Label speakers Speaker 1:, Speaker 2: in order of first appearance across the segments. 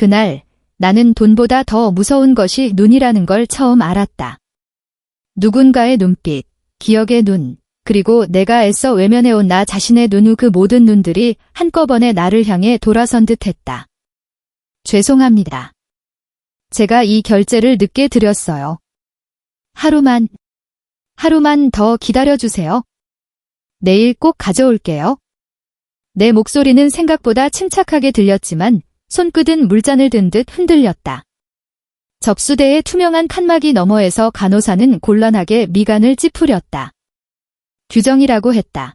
Speaker 1: 그날 나는 돈보다 더 무서운 것이 눈이라는 걸 처음 알았다. 누군가의 눈빛, 기억의 눈, 그리고 내가 애써 외면해온 나 자신의 눈 후 그 모든 눈들이 한꺼번에 나를 향해 돌아선 듯 했다. 죄송합니다. 제가 이 결제를 늦게 드렸어요. 하루만 더 기다려주세요. 내일 꼭 가져올게요. 내 목소리는 생각보다 침착하게 들렸지만 손끝은 물잔을 든 듯 흔들렸다. 접수대의 투명한 칸막이 너머에서 간호사는 곤란하게 미간을 찌푸렸다. 규정이라고 했다.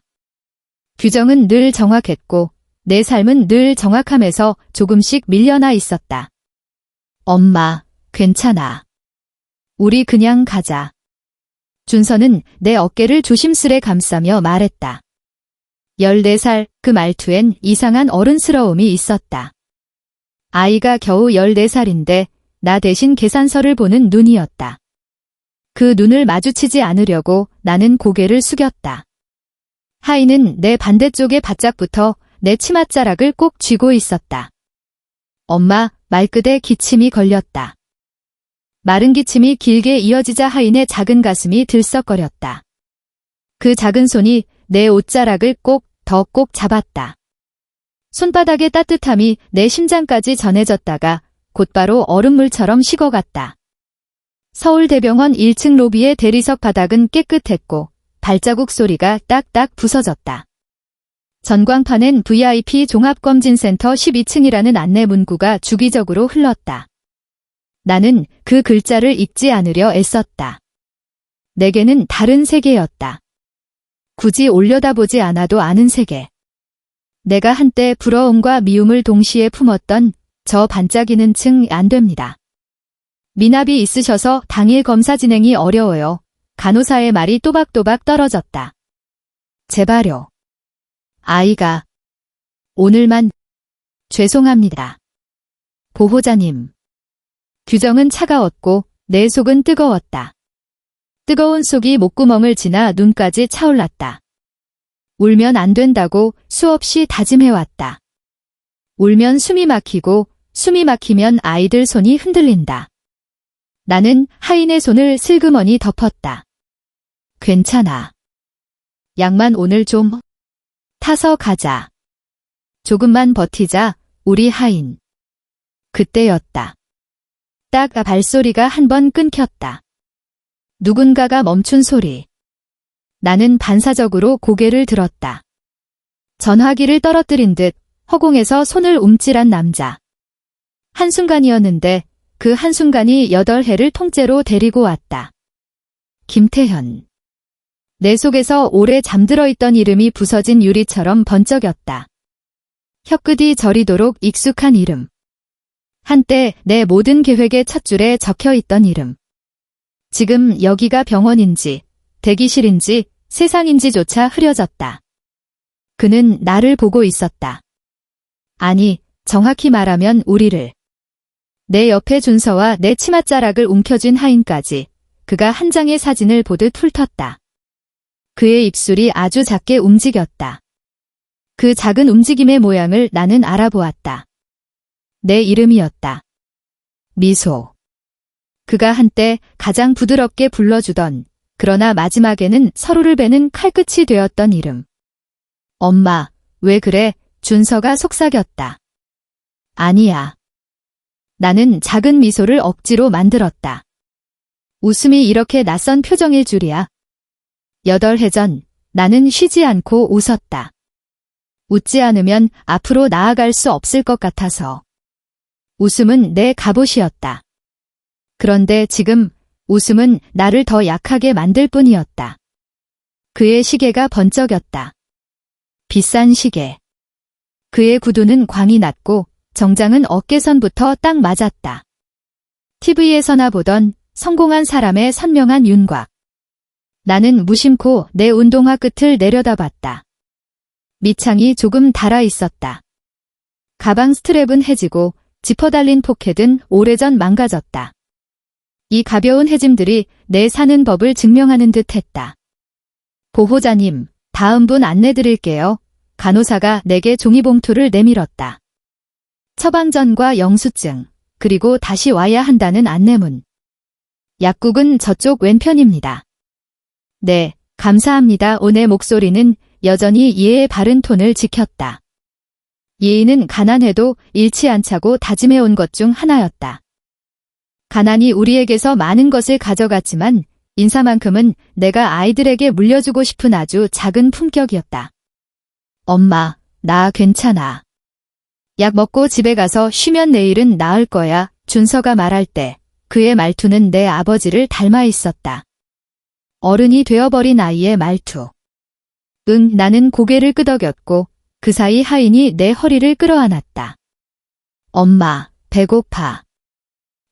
Speaker 1: 규정은 늘 정확했고 내 삶은 늘 정확함에서 조금씩 밀려나 있었다. 엄마, 괜찮아. 우리 그냥 가자. 준서는 내 어깨를 조심스레 감싸며 말했다. 14살 그 말투엔 이상한 어른스러움이 있었다. 아이가 겨우 14살인데 나 대신 계산서를 보는 눈이었다. 그 눈을 마주치지 않으려고 나는 고개를 숙였다. 하인은 내 반대쪽에 바짝붙어 내 치맛자락을 꼭 쥐고 있었다. 엄마, 말끝에 기침이 걸렸다. 마른 기침이 길게 이어지자 하인의 작은 가슴이 들썩거렸다. 그 작은 손이 내 옷자락을 더 꼭 잡았다. 손바닥의 따뜻함이 내 심장까지 전해졌다가 곧바로 얼음물처럼 식어갔다. 서울대병원 1층 로비의 대리석 바닥은 깨끗했고 발자국 소리가 딱딱 부서졌다. 전광판엔 VIP 종합검진센터 12층이라는 안내 문구가 주기적으로 흘렀다. 나는 그 글자를 읽지 않으려 애썼다. 내게는 다른 세계였다. 굳이 올려다보지 않아도 아는 세계. 내가 한때 부러움과 미움을 동시에 품었던 저 반짝이는 층 안 됩니다. 미납이 있으셔서 당일 검사 진행이 어려워요. 간호사의 말이 또박또박 떨어졌다. 제발요. 아이가. 오늘만. 죄송합니다. 보호자님. 규정은 차가웠고 내 속은 뜨거웠다. 뜨거운 속이 목구멍을 지나 눈까지 차올랐다. 울면 안 된다고 수없이 다짐해왔다. 울면 숨이 막히고 숨이 막히면 아이들 손이 흔들린다. 나는 하인의 손을 슬그머니 덮었다. 괜찮아. 약만 오늘 좀 타서 가자. 조금만 버티자, 우리 하인. 그때였다. 딱 발소리가 한 번 끊겼다. 누군가가 멈춘 소리. 나는 반사적으로 고개를 들었다. 전화기를 떨어뜨린 듯 허공에서 손을 움찔한 남자. 한순간이었는데 그 한순간이 8해를 통째로 데리고 왔다. 김태현. 내 속에서 오래 잠들어 있던 이름이 부서진 유리처럼 번쩍였다. 혀끝이 저리도록 익숙한 이름. 한때 내 모든 계획의 첫 줄에 적혀있던 이름. 지금 여기가 병원인지 대기실인지 세상인지조차 흐려졌다. 그는 나를 보고 있었다. 아니, 정확히 말하면 우리를. 내 옆에 준서와 내 치맛자락을 움켜쥔 하인까지 그가 한 장의 사진을 보듯 훑었다. 그의 입술이 아주 작게 움직였다. 그 작은 움직임의 모양을 나는 알아보았다. 내 이름이었다. 미소. 그가 한때 가장 부드럽게 불러주던, 그러나 마지막에는 서로를 베는 칼끝이 되었던 이름. 엄마, 왜 그래? 준서가 속삭였다. 아니야. 나는 작은 미소를 억지로 만들었다. 웃음이 이렇게 낯선 표정일 줄이야. 8해 전 나는 쉬지 않고 웃었다. 웃지 않으면 앞으로 나아갈 수 없을 것 같아서. 웃음은 내 갑옷이었다. 그런데 지금 웃음은 나를 더 약하게 만들 뿐이었다. 그의 시계가 번쩍였다. 비싼 시계. 그의 구두는 광이 났고 정장은 어깨선부터 딱 맞았다. TV에서나 보던 성공한 사람의 선명한 윤곽. 나는 무심코 내 운동화 끝을 내려다봤다. 밑창이 조금 달아 있었다. 가방 스트랩은 해지고 지퍼 달린 포켓은 오래전 망가졌다. 이 가벼운 해짐들이 내 사는 법을 증명하는 듯 했다. 보호자님, 다음 분 안내드릴게요. 간호사가 내게 종이봉투를 내밀었다. 처방전과 영수증, 그리고 다시 와야 한다는 안내문. 약국은 저쪽 왼편입니다. 네, 감사합니다. 오내 목소리는 여전히 예의 바른 톤을 지켰다. 예의는 가난해도 잃지 않자고 다짐해온 것 중 하나였다. 가난이 우리에게서 많은 것을 가져갔지만 인사만큼은 내가 아이들에게 물려주고 싶은 아주 작은 품격이었다. 엄마, 나 괜찮아. 약 먹고 집에 가서 쉬면 내일은 나을 거야. 준서가 말할 때 그의 말투는 내 아버지를 닮아 있었다. 어른이 되어버린 아이의 말투. 응, 나는 고개를 끄덕였고 그 사이 하인이 내 허리를 끌어안았다. 엄마, 배고파.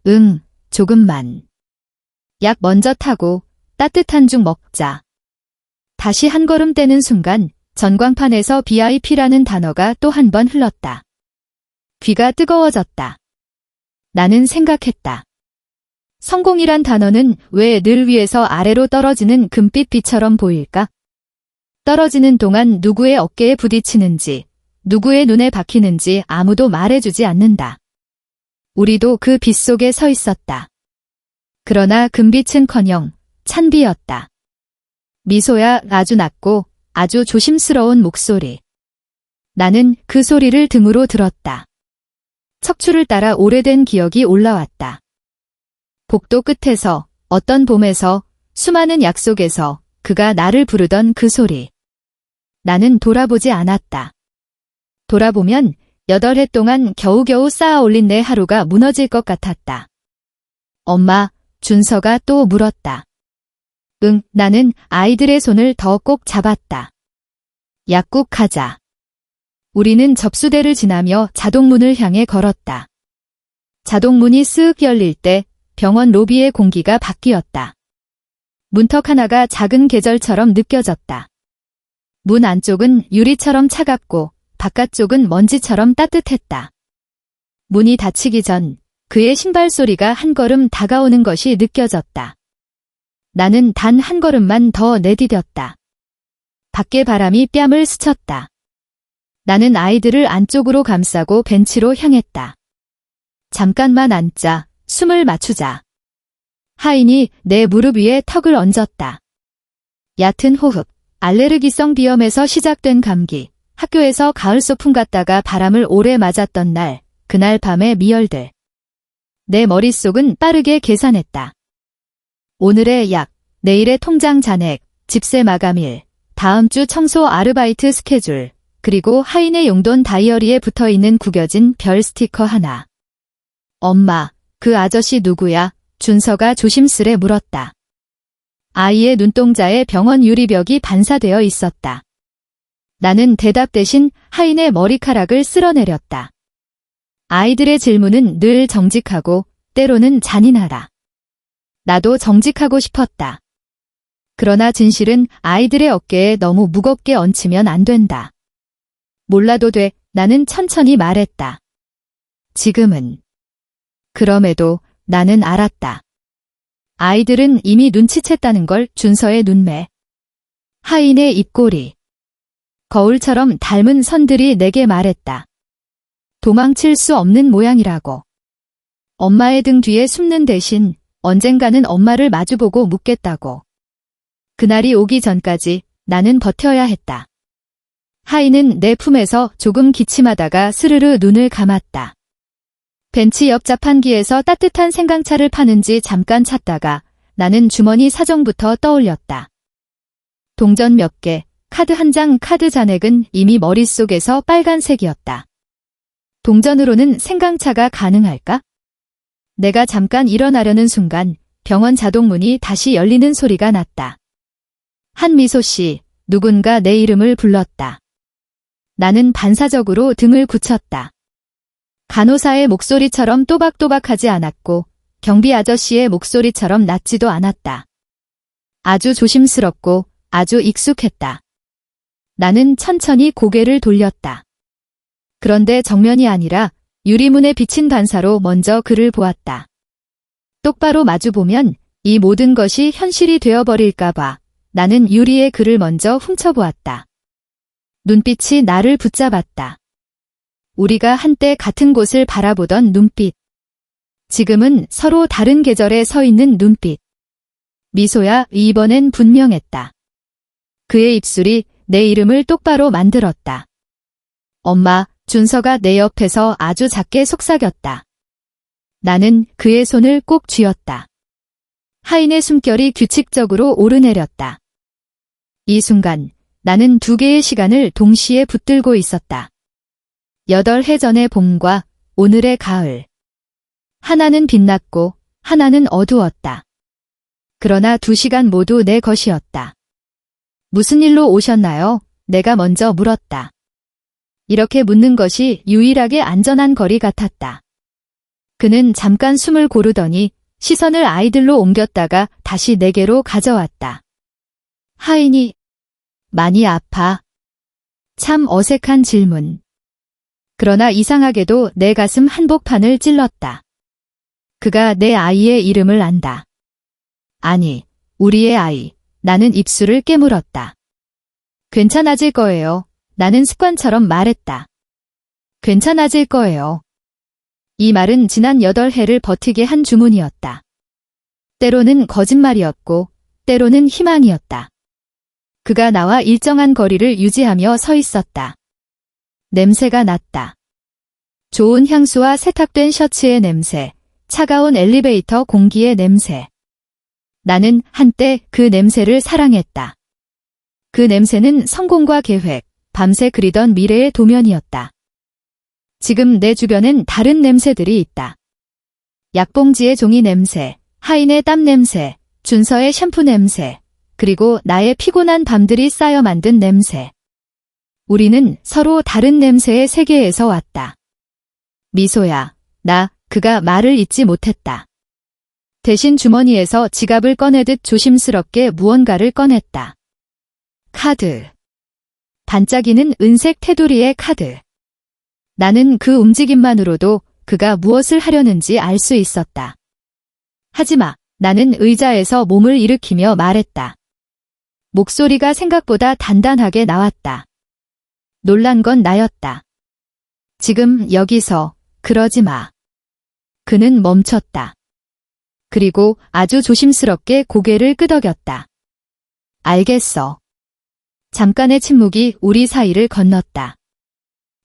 Speaker 1: 응, 조금만. 약 먼저 타고 따뜻한 죽 먹자. 다시 한 걸음 떼는 순간 전광판에서 VIP라는 단어가 또 한 번 흘렀다. 귀가 뜨거워졌다. 나는 생각했다. 성공이란 단어는 왜 늘 위에서 아래로 떨어지는 금빛 비처럼 보일까? 떨어지는 동안 누구의 어깨에 부딪히는지, 누구의 눈에 박히는지 아무도 말해주지 않는다. 우리도 그 빛 속에 서 있었다. 그러나 금빛은커녕 찬비였다. 미소야 아주 낮고 아주 조심스러운 목소리. 나는 그 소리를 등으로 들었다. 척추를 따라 오래된 기억이 올라왔다. 복도 끝에서, 어떤 봄에서, 수많은 약속에서 그가 나를 부르던 그 소리. 나는 돌아보지 않았다. 돌아보면 8해 동안 겨우겨우 쌓아 올린 내 하루가 무너질 것 같았다. 엄마, 준서가 또 물었다. 응, 나는 아이들의 손을 더 꼭 잡았다. 약국 가자. 우리는 접수대를 지나며 자동문을 향해 걸었다. 자동문이 쓱 열릴 때 병원 로비의 공기가 바뀌었다. 문턱 하나가 작은 계절처럼 느껴졌다. 문 안쪽은 유리처럼 차갑고 바깥쪽은 먼지처럼 따뜻했다. 문이 닫히기 전 그의 신발 소리가 한 걸음 다가오는 것이 느껴졌다. 나는 단 한 걸음만 더 내디뎠다. 밖의 바람이 뺨을 스쳤다. 나는 아이들을 안쪽으로 감싸고 벤치로 향했다. 잠깐만 앉자, 숨을 맞추자. 하인이 내 무릎 위에 턱을 얹었다. 얕은 호흡, 알레르기성 비염에서 시작된 감기, 학교에서 가을 소풍 갔다가 바람을 오래 맞았던 날, 그날 밤의 미열들. 내 머릿속은 빠르게 계산했다. 오늘의 약, 내일의 통장 잔액, 집세 마감일, 다음 주 청소 아르바이트 스케줄, 그리고 하인의 용돈 다이어리에 붙어있는 구겨진 별 스티커 하나. 엄마, 그 아저씨 누구야? 준서가 조심스레 물었다. 아이의 눈동자에 병원 유리벽이 반사되어 있었다. 나는 대답 대신 하인의 머리카락을 쓸어내렸다. 아이들의 질문은 늘 정직하고 때로는 잔인하다. 나도 정직하고 싶었다. 그러나 진실은 아이들의 어깨에 너무 무겁게 얹히면 안 된다. 몰라도 돼, 나는 천천히 말했다. 지금은. 그럼에도 나는 알았다. 아이들은 이미 눈치챘다는 걸. 준서의 눈매, 하인의 입꼬리, 거울처럼 닮은 선들이 내게 말했다. 도망칠 수 없는 모양이라고. 엄마의 등 뒤에 숨는 대신 언젠가는 엄마를 마주보고 묻겠다고. 그날이 오기 전까지 나는 버텨야 했다. 하인은 내 품에서 조금 기침하다가 스르르 눈을 감았다. 벤치 옆 자판기에서 따뜻한 생강차를 파는지 잠깐 찾다가 나는 주머니 사정부터 떠올렸다. 동전 몇 개, 카드 한 장. 카드 잔액은 이미 머릿속에서 빨간색이었다. 동전으로는 생강차가 가능할까? 내가 잠깐 일어나려는 순간 병원 자동문이 다시 열리는 소리가 났다. 한미소 씨, 누군가 내 이름을 불렀다. 나는 반사적으로 등을 굳혔다. 간호사의 목소리처럼 또박또박하지 않았고 경비 아저씨의 목소리처럼 낮지도 않았다. 아주 조심스럽고 아주 익숙했다. 나는 천천히 고개를 돌렸다. 그런데 정면이 아니라 유리문에 비친 반사로 먼저 그를 보았다. 똑바로 마주보면 이 모든 것이 현실이 되어버릴까봐 나는 유리에 그를 먼저 훔쳐보았다. 눈빛이 나를 붙잡았다. 우리가 한때 같은 곳을 바라보던 눈빛. 지금은 서로 다른 계절에 서 있는 눈빛. 미소야, 이번엔 분명했다. 그의 입술이 내 이름을 똑바로 만들었다. 엄마, 준서가 내 옆에서 아주 작게 속삭였다. 나는 그의 손을 꼭 쥐었다. 하인의 숨결이 규칙적으로 오르내렸다. 이 순간 나는 두 개의 시간을 동시에 붙들고 있었다. 8해 전의 봄과 오늘의 가을. 하나는 빛났고 하나는 어두웠다. 그러나 2시간 모두 내 것이었다. 무슨 일로 오셨나요? 내가 먼저 물었다. 이렇게 묻는 것이 유일하게 안전한 거리 같았다. 그는 잠깐 숨을 고르더니 시선을 아이들로 옮겼다가 다시 내게로 가져왔다. 하인이 많이 아파? 참 어색한 질문. 그러나 이상하게도 내 가슴 한복판을 찔렀다. 그가 내 아이의 이름을 안다. 아니, 우리의 아이. 나는 입술을 깨물었다. 괜찮아질 거예요. 나는 습관처럼 말했다. 괜찮아질 거예요. 이 말은 지난 8해를 버티게 한 주문이었다. 때로는 거짓말이었고, 때로는 희망이었다. 그가 나와 일정한 거리를 유지하며 서 있었다. 냄새가 났다. 좋은 향수와 세탁된 셔츠의 냄새, 차가운 엘리베이터 공기의 냄새. 나는 한때 그 냄새를 사랑했다. 그 냄새는 성공과 계획, 밤새 그리던 미래의 도면이었다. 지금 내 주변엔 다른 냄새들이 있다. 약봉지의 종이 냄새, 하인의 땀 냄새, 준서의 샴푸 냄새, 그리고 나의 피곤한 밤들이 쌓여 만든 냄새. 우리는 서로 다른 냄새의 세계에서 왔다. 미소야, 그가 말을 잇지 못했다. 대신 주머니에서 지갑을 꺼내듯 조심스럽게 무언가를 꺼냈다. 카드. 반짝이는 은색 테두리의 카드. 나는 그 움직임만으로도 그가 무엇을 하려는지 알 수 있었다. 하지마, 나는 의자에서 몸을 일으키며 말했다. 목소리가 생각보다 단단하게 나왔다. 놀란 건 나였다. 지금 여기서 그러지 마. 그는 멈췄다. 그리고 아주 조심스럽게 고개를 끄덕였다. 알겠어. 잠깐의 침묵이 우리 사이를 건넜다.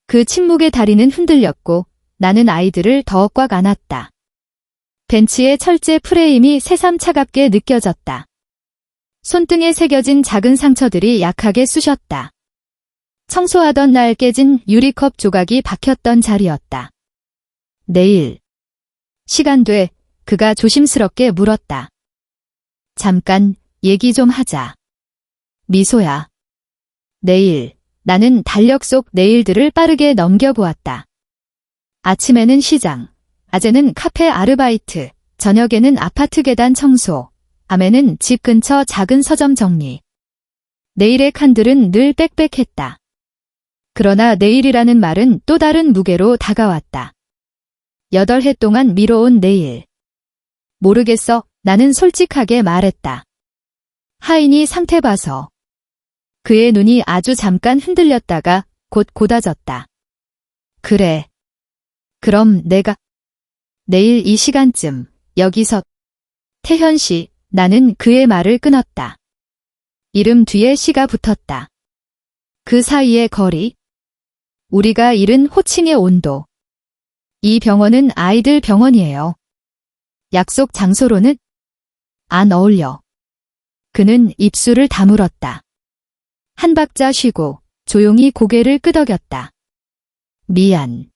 Speaker 1: 그 침묵의 다리는 흔들렸고 나는 아이들을 더 꽉 안았다. 벤치의 철제 프레임이 새삼 차갑게 느껴졌다. 손등에 새겨진 작은 상처들이 약하게 쑤셨다. 청소하던 날 깨진 유리컵 조각이 박혔던 자리였다. 내일. 시간 돼. 그가 조심스럽게 물었다. 잠깐 얘기 좀 하자. 미소야. 내일. 나는 달력 속 내일들을 빠르게 넘겨보았다. 아침에는 시장, 낮에는 카페 아르바이트, 저녁에는 아파트 계단 청소, 밤에는 집 근처 작은 서점 정리. 내일의 칸들은 늘 빽빽했다. 그러나 내일이라는 말은 또 다른 무게로 다가왔다. 8해 동안 미뤄온 내일. 모르겠어, 나는 솔직하게 말했다. 하인이 상태 봐서. 그의 눈이 아주 잠깐 흔들렸다가 곧 곧아졌다. 그래. 그럼 내가 내일 이 시간쯤 여기서. 태현 씨, 나는 그의 말을 끊었다. 이름 뒤에 씨가 붙었다. 그 사이의 거리. 우리가 잃은 호칭의 온도. 이 병원은 아이들 병원이에요. 약속 장소로는 안 어울려. 그는 입술을 다물었다. 한 박자 쉬고 조용히 고개를 끄덕였다. 미안.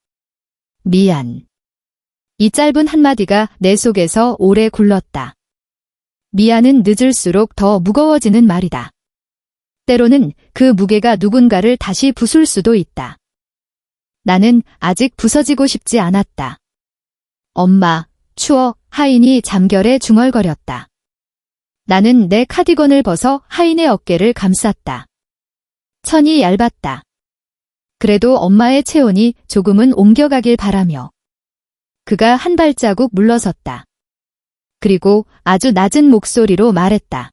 Speaker 1: 이 짧은 한마디가 내 속에서 오래 굴렀다. 미안은 늦을수록 더 무거워지는 말이다. 때로는 그 무게가 누군가를 다시 부술 수도 있다. 나는 아직 부서지고 싶지 않았다. 엄마, 추워. 하인이 잠결에 중얼거렸다. 나는 내 카디건을 벗어 하인의 어깨를 감쌌다. 천이 얇았다. 그래도 엄마의 체온이 조금은 옮겨가길 바라며. 그가 한 발자국 물러섰다. 그리고 아주 낮은 목소리로 말했다.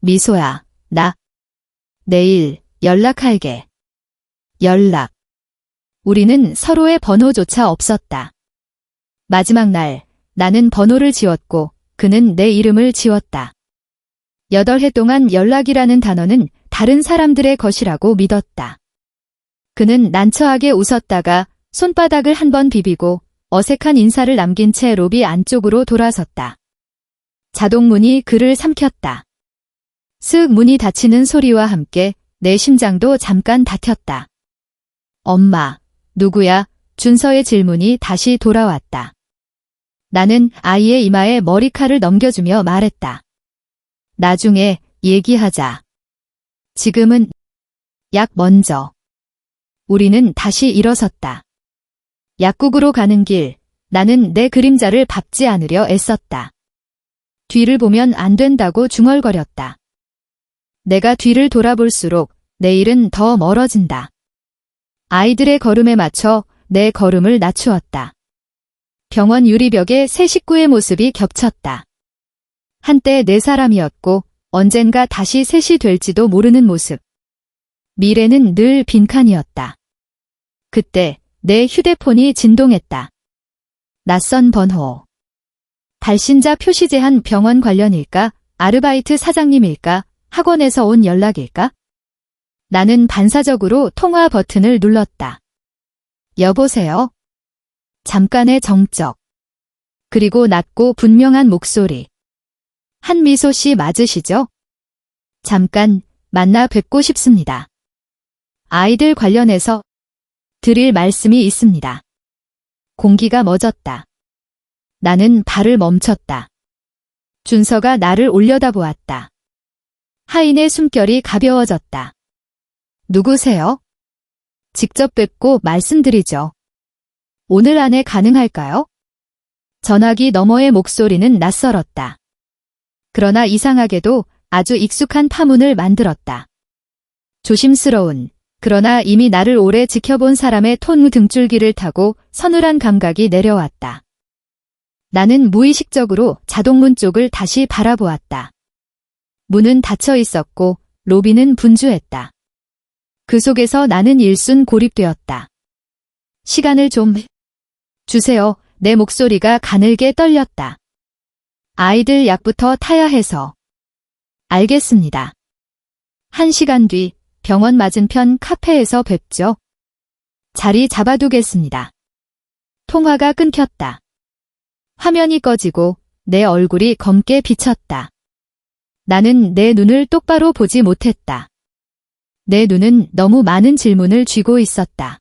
Speaker 1: 미소야, 나 내일 연락할게. 연락. 우리는 서로의 번호조차 없었다. 마지막 날, 나는 번호를 지웠고 그는 내 이름을 지웠다. 8해 동안 연락이라는 단어는 다른 사람들의 것이라고 믿었다. 그는 난처하게 웃었다가 손바닥을 한 번 비비고 어색한 인사를 남긴 채 로비 안쪽으로 돌아섰다. 자동문이 그를 삼켰다. 슥 문이 닫히는 소리와 함께 내 심장도 잠깐 다쳤다. 엄마, 누구야? 준서의 질문이 다시 돌아왔다. 나는 아이의 이마에 머리칼을 넘겨주며 말했다. 나중에 얘기하자. 지금은 약 먼저. 우리는 다시 일어섰다. 약국으로 가는 길, 나는 내 그림자를 밟지 않으려 애썼다. 뒤를 보면 안 된다고 중얼거렸다. 내가 뒤를 돌아볼수록 내일은 더 멀어진다. 아이들의 걸음에 맞춰 내 걸음을 낮추었다. 병원 유리벽에 새 식구의 모습이 겹쳤다. 한때 내 사람이었고 언젠가 다시 셋이 될지도 모르는 모습. 미래는 늘 빈칸이었다. 그때 내 휴대폰이 진동했다. 낯선 번호. 발신자 표시 제한 병원 관련일까? 아르바이트 사장님일까? 학원에서 온 연락일까? 나는 반사적으로 통화 버튼을 눌렀다. 여보세요? 잠깐의 정적. 그리고 낮고 분명한 목소리. 한미소 씨 맞으시죠? 잠깐 만나 뵙고 싶습니다. 아이들 관련해서 드릴 말씀이 있습니다. 공기가 멎었다. 나는 발을 멈췄다. 준서가 나를 올려다보았다. 하인의 숨결이 가벼워졌다. 누구세요? 직접 뵙고 말씀드리죠. 오늘 안에 가능할까요? 전화기 너머의 목소리는 낯설었다. 그러나 이상하게도 아주 익숙한 파문을 만들었다. 조심스러운, 그러나 이미 나를 오래 지켜본 사람의 톤 등줄기를 타고 서늘한 감각이 내려왔다. 나는 무의식적으로 자동문 쪽을 다시 바라보았다. 문은 닫혀 있었고 로비는 분주했다. 그 속에서 나는 일순 고립되었다. 시간을 좀 주세요. 내 목소리가 가늘게 떨렸다. 아이들 약부터 타야 해서. 알겠습니다. 1시간 뒤 병원 맞은편 카페에서 뵙죠. 자리 잡아두겠습니다. 통화가 끊겼다. 화면이 꺼지고 내 얼굴이 검게 비쳤다. 나는 내 눈을 똑바로 보지 못했다. 내 눈은 너무 많은 질문을 쥐고 있었다.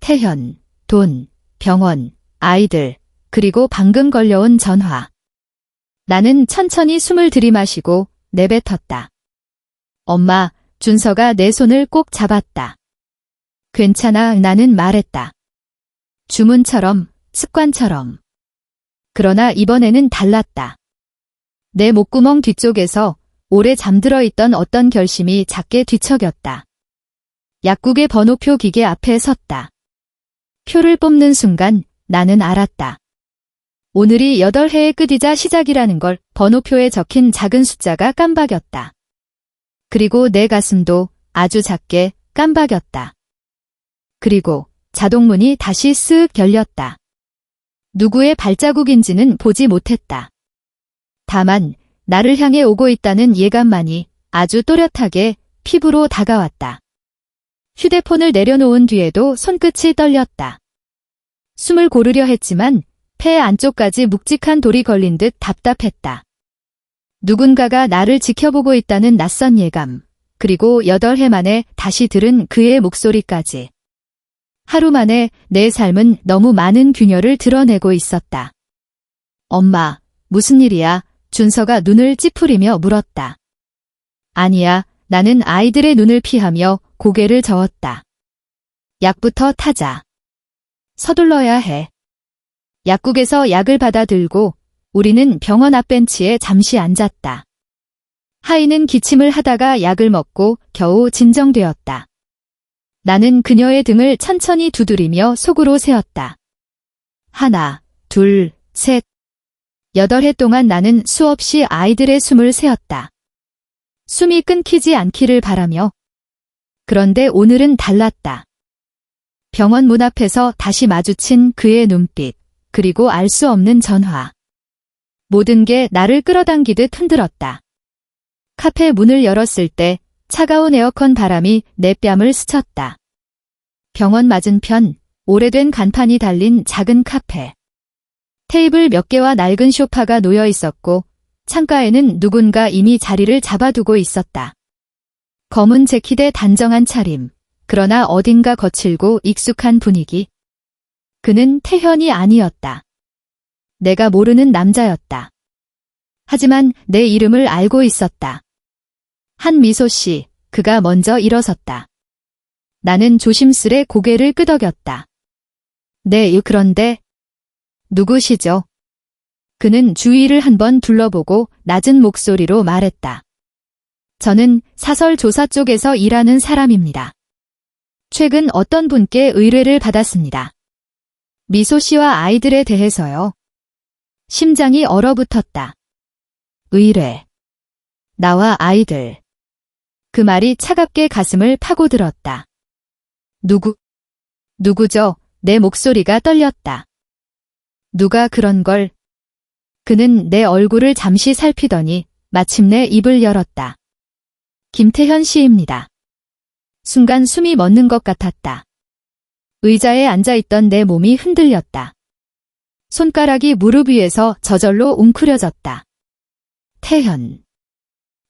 Speaker 1: 태현, 돈, 병원, 아이들, 그리고 방금 걸려온 전화. 나는 천천히 숨을 들이마시고 내뱉었다. 엄마, 준서가 내 손을 꼭 잡았다. 괜찮아, 나는 말했다. 주문처럼, 습관처럼. 그러나 이번에는 달랐다. 내 목구멍 뒤쪽에서 오래 잠들어 있던 어떤 결심이 작게 뒤척였다. 약국의 번호표 기계 앞에 섰다. 표를 뽑는 순간 나는 알았다. 오늘이 8회의 끝이자 시작이라는 걸 번호표에 적힌 작은 숫자가 깜박였다. 그리고 내 가슴도 아주 작게 깜박였다. 그리고 자동문이 다시 쓱 열렸다. 누구의 발자국인지는 보지 못했다. 다만 나를 향해 오고 있다는 예감만이 아주 또렷하게 피부로 다가왔다. 휴대폰을 내려놓은 뒤에도 손끝이 떨렸다. 숨을 고르려 했지만 폐 안쪽까지 묵직한 돌이 걸린 듯 답답했다. 누군가가 나를 지켜보고 있다는 낯선 예감, 그리고 8해 만에 다시 들은 그의 목소리까지. 하루 만에 내 삶은 너무 많은 균열을 드러내고 있었다. 엄마, 무슨 일이야? 준서가 눈을 찌푸리며 물었다. 아니야, 나는 아이들의 눈을 피하며 고개를 저었다. 약부터 타자. 서둘러야 해. 약국에서 약을 받아 들고 우리는 병원 앞 벤치에 잠시 앉았다. 하인은 기침을 하다가 약을 먹고 겨우 진정되었다. 나는 그녀의 등을 천천히 두드리며 속으로 세었다. 1, 2, 3. 8해 동안 나는 수없이 아이들의 숨을 세었다. 숨이 끊기지 않기를 바라며. 그런데 오늘은 달랐다. 병원 문 앞에서 다시 마주친 그의 눈빛, 그리고 알 수 없는 전화. 모든 게 나를 끌어당기듯 흔들었다. 카페 문을 열었을 때 차가운 에어컨 바람이 내 뺨을 스쳤다. 병원 맞은편, 오래된 간판이 달린 작은 카페. 테이블 몇 개와 낡은 소파가 놓여 있었고 창가에는 누군가 이미 자리를 잡아두고 있었다. 검은 재킷에 단정한 차림, 그러나 어딘가 거칠고 익숙한 분위기. 그는 태현이 아니었다. 내가 모르는 남자였다. 하지만 내 이름을 알고 있었다. 한미소 씨, 그가 먼저 일어섰다. 나는 조심스레 고개를 끄덕였다. 네, 그런데 누구시죠? 그는 주위를 한번 둘러보고 낮은 목소리로 말했다. 저는 사설 조사 쪽에서 일하는 사람입니다. 최근 어떤 분께 의뢰를 받았습니다. 미소 씨와 아이들에 대해서요. 심장이 얼어붙었다. 의뢰. 나와 아이들. 그 말이 차갑게 가슴을 파고들었다. 누구죠? 내 목소리가 떨렸다. 누가 그런 걸? 그는 내 얼굴을 잠시 살피더니 마침내 입을 열었다. 김태현 씨입니다. 순간 숨이 멎는 것 같았다. 의자에 앉아있던 내 몸이 흔들렸다. 손가락이 무릎 위에서 저절로 웅크려졌다. 태현.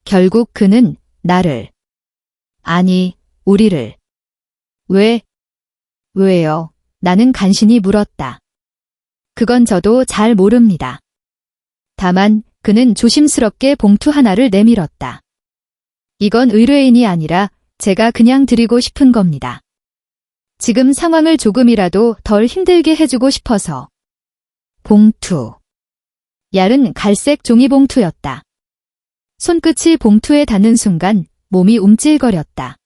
Speaker 1: 결국 그는 나를, 아니, 우리를. 왜요? 나는 간신히 물었다. 그건 저도 잘 모릅니다. 다만 그는 조심스럽게 봉투 하나를 내밀었다. 이건 의뢰인이 아니라 제가 그냥 드리고 싶은 겁니다. 지금 상황을 조금이라도 덜 힘들게 해주고 싶어서. 봉투. 얇은 갈색 종이봉투였다. 손끝이 봉투에 닿는 순간 몸이 움찔거렸다.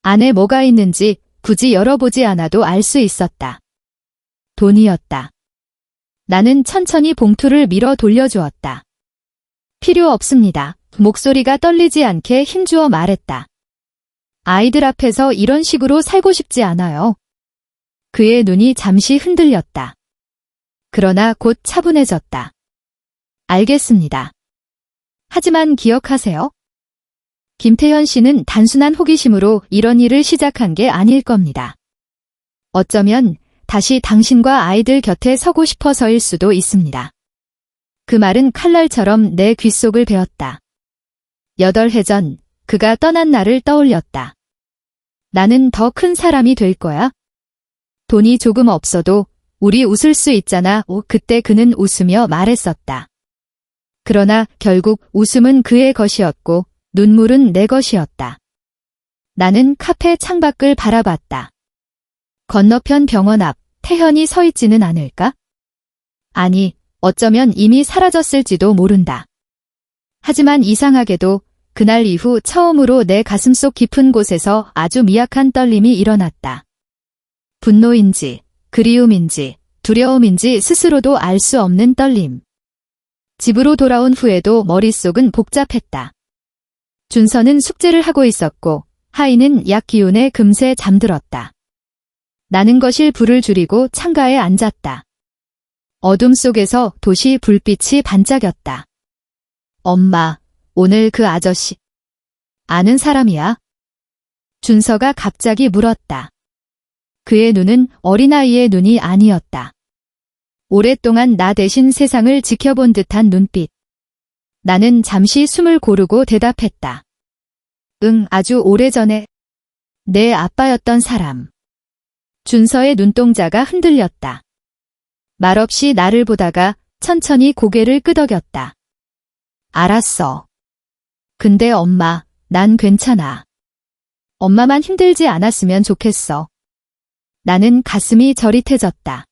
Speaker 1: 안에 뭐가 있는지 굳이 열어보지 않아도 알 수 있었다. 돈이었다. 나는 천천히 봉투를 밀어 돌려주었다. 필요 없습니다. 목소리가 떨리지 않게 힘주어 말했다. 아이들 앞에서 이런 식으로 살고 싶지 않아요. 그의 눈이 잠시 흔들렸다. 그러나 곧 차분해졌다. 알겠습니다. 하지만 기억하세요. 김태현 씨는 단순한 호기심으로 이런 일을 시작한 게 아닐 겁니다. 어쩌면 다시 당신과 아이들 곁에 서고 싶어서일 수도 있습니다. 그 말은 칼날처럼 내 귓속을 베었다. 8해 전 그가 떠난 날을 떠올렸다. 나는 더 큰 사람이 될 거야. 돈이 조금 없어도 우리 웃을 수 있잖아. 그때 그는 웃으며 말했었다. 그러나 결국 웃음은 그의 것이었고 눈물은 내 것이었다. 나는 카페 창밖을 바라봤다. 건너편 병원 앞 태현이 서 있지는 않을까? 아니, 어쩌면 이미 사라졌을지도 모른다. 하지만 이상하게도 그날 이후 처음으로 내 가슴속 깊은 곳에서 아주 미약한 떨림이 일어났다. 분노인지, 그리움인지, 두려움인지 스스로도 알 수 없는 떨림. 집으로 돌아온 후에도 머릿속은 복잡했다. 준서는 숙제를 하고 있었고 하이는 약 기운에 금세 잠들었다. 나는 거실 불을 줄이고 창가에 앉았다. 어둠 속에서 도시 불빛이 반짝였다. 엄마, 오늘 그 아저씨 아는 사람이야? 준서가 갑자기 물었다. 그의 눈은 어린아이의 눈이 아니었다. 오랫동안 나 대신 세상을 지켜본 듯한 눈빛. 나는 잠시 숨을 고르고 대답했다. 응, 아주 오래전에 내 아빠였던 사람. 준서의 눈동자가 흔들렸다. 말없이 나를 보다가 천천히 고개를 끄덕였다. 알았어. 근데 엄마, 난 괜찮아. 엄마만 힘들지 않았으면 좋겠어. 나는 가슴이 저릿해졌다.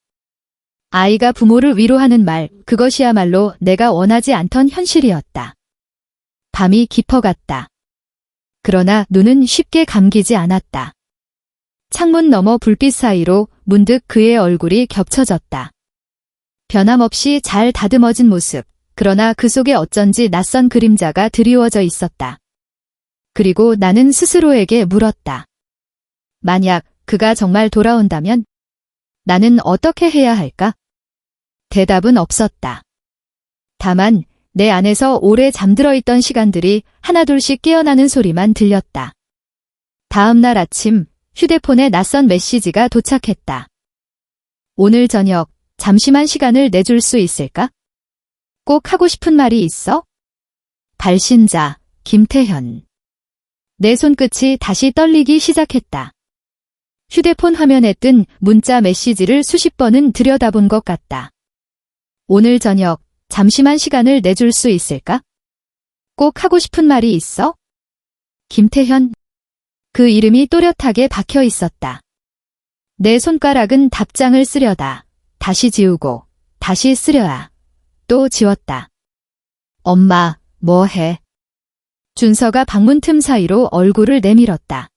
Speaker 1: 아이가 부모를 위로하는 말, 그것이야말로 내가 원하지 않던 현실이었다. 밤이 깊어갔다. 그러나 눈은 쉽게 감기지 않았다. 창문 너머 불빛 사이로 문득 그의 얼굴이 겹쳐졌다. 변함없이 잘 다듬어진 모습, 그러나 그 속에 어쩐지 낯선 그림자가 드리워져 있었다. 그리고 나는 스스로에게 물었다. 만약 그가 정말 돌아온다면 나는 어떻게 해야 할까? 대답은 없었다. 다만 내 안에서 오래 잠들어 있던 시간들이 하나둘씩 깨어나는 소리만 들렸다. 다음 날 아침 휴대폰에 낯선 메시지가 도착했다. 오늘 저녁 잠시만 시간을 내줄 수 있을까? 꼭 하고 싶은 말이 있어? 발신자 김태현. 내 손끝이 다시 떨리기 시작했다. 휴대폰 화면에 뜬 문자 메시지를 수십 번은 들여다본 것 같다. 오늘 저녁 잠시만 시간을 내줄 수 있을까? 꼭 하고 싶은 말이 있어? 김태현. 그 이름이 또렷하게 박혀 있었다. 내 손가락은 답장을 쓰려다 다시 지우고 다시 쓰려야 또 지웠다. 엄마, 뭐해? 준서가 방문 틈 사이로 얼굴을 내밀었다.